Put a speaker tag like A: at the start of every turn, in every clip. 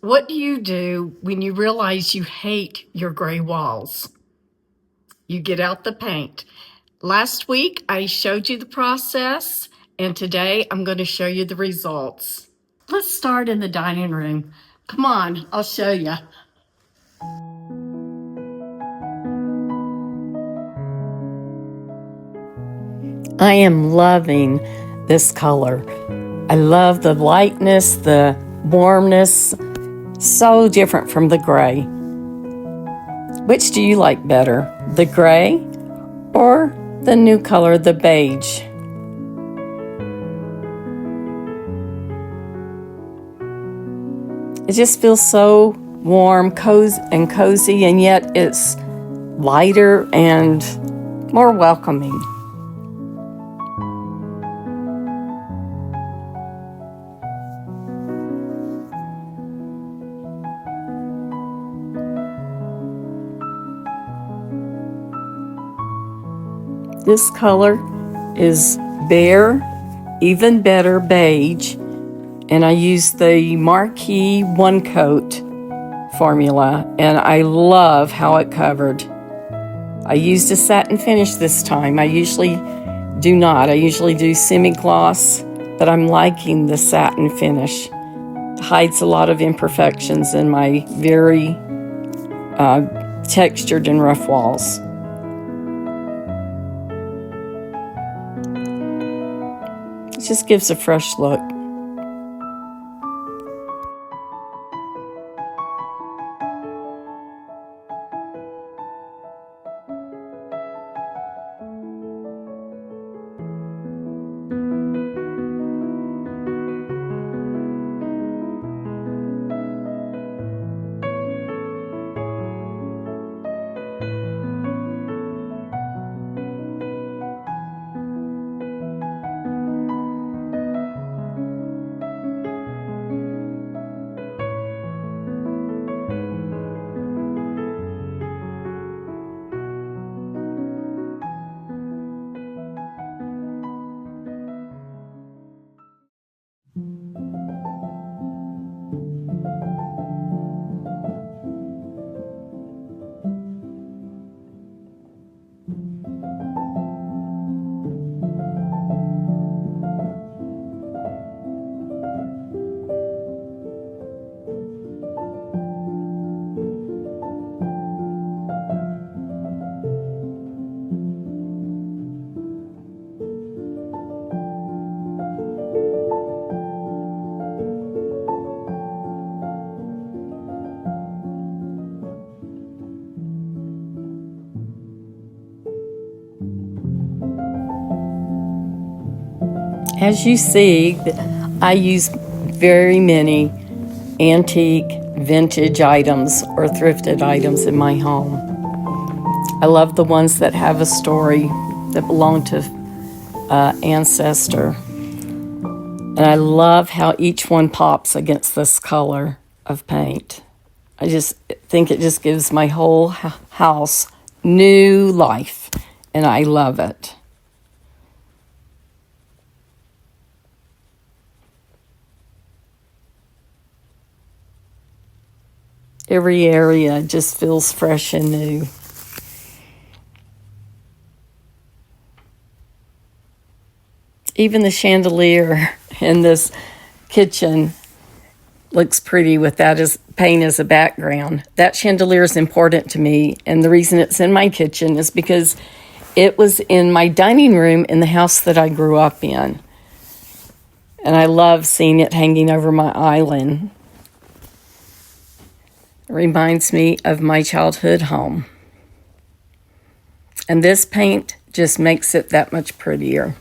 A: What do you do when you realize you hate your gray walls? You get out the paint. Last week, I showed you the process, and today I'm going to show you the results. Let's start in the dining room. Come on, I'll show you. I am loving this color. I love the lightness, the warmness, so different from the gray. Which do you like better, the gray or the new color, the beige? It just feels so warm, cozy, and yet it's lighter and more welcoming. This color is Behr Even Better Beige, and I use the Marquee One Coat formula, and I love how it covered. I used a satin finish this time. I usually do not. I usually do semi-gloss, but I'm liking the satin finish. It hides a lot of imperfections in my very textured and rough walls. It just gives a fresh look. As you see, I use very many antique, vintage items or thrifted items in my home. I love the ones that have a story, that belong to ancestor. And I love how each one pops against this color of paint. I just think it just gives my whole house new life, and I love it. Every area just feels fresh and new. Even the chandelier in this kitchen looks pretty with that as paint as a background. That chandelier is important to me, and the reason it's in my kitchen is because it was in my dining room in the house that I grew up in. And I love seeing it hanging over my island. It reminds me of my childhood home. And this paint just makes it that much prettier.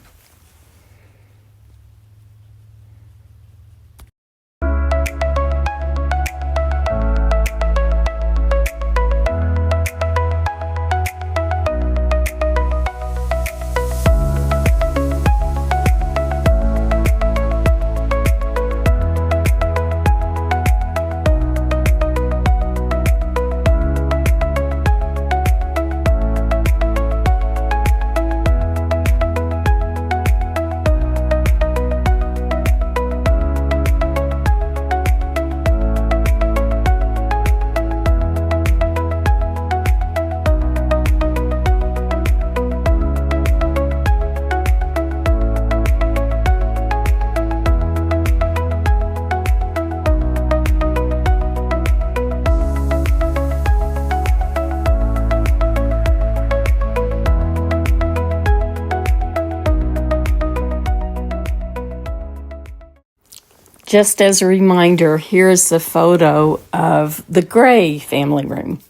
A: just as a reminder, here's a photo of the gray family room.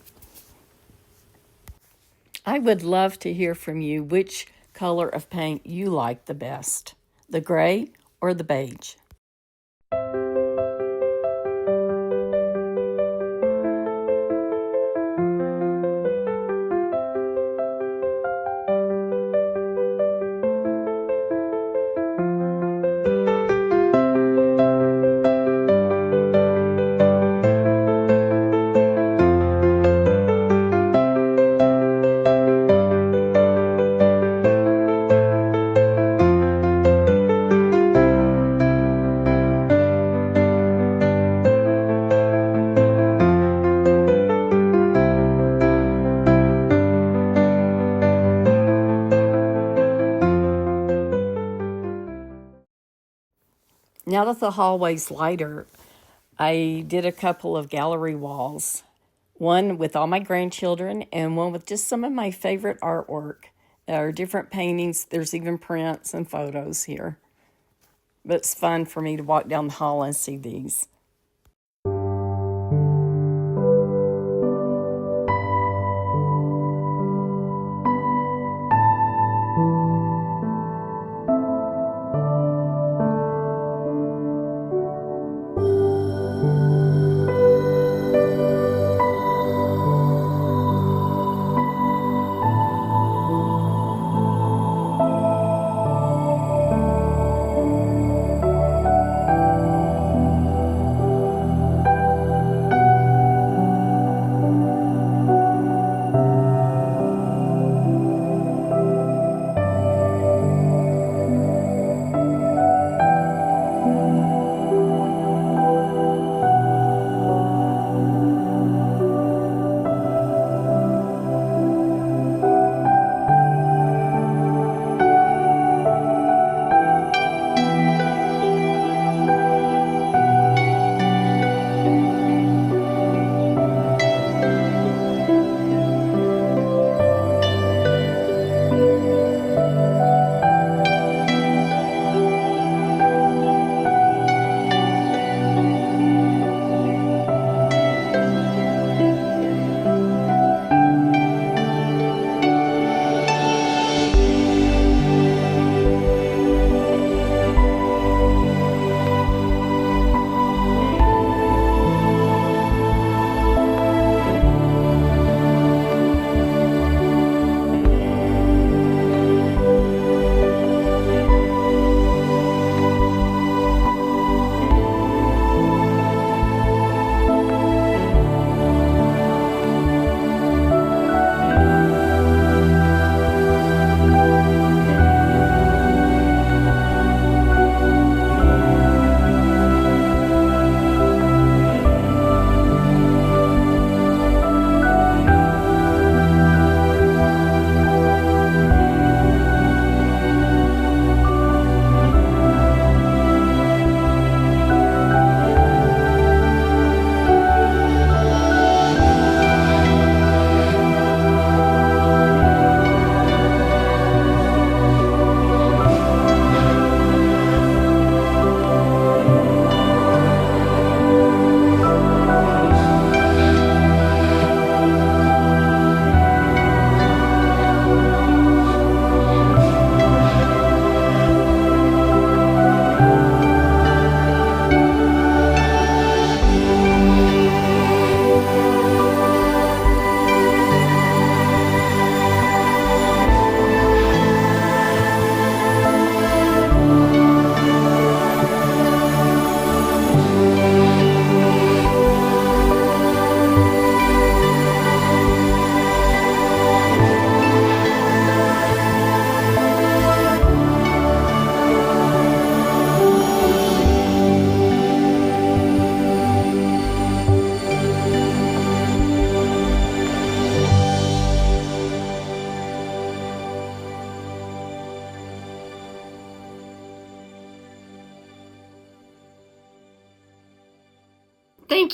A: I would love to hear from you which color of paint you like the best, the gray or the beige. Now that the hallway's lighter, I did a couple of gallery walls, one with all my grandchildren and one with just some of my favorite artwork. There are different paintings. There's even prints and photos here. But it's fun for me to walk down the hall and see these.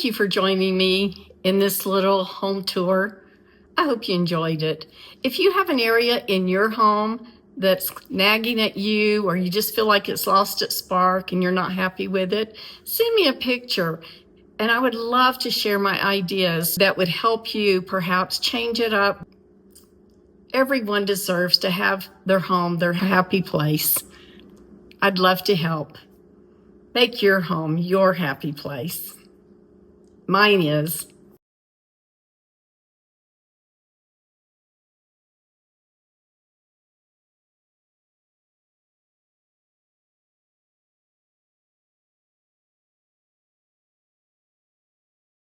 A: Thank you for joining me in this little home tour. I hope you enjoyed it. If you have an area in your home that's nagging at you, or you just feel like it's lost its spark and you're not happy with it, send me a picture. And I would love to share my ideas that would help you perhaps change it up. Everyone deserves to have their home, their happy place. I'd love to help. Make your home your happy place. Mine is.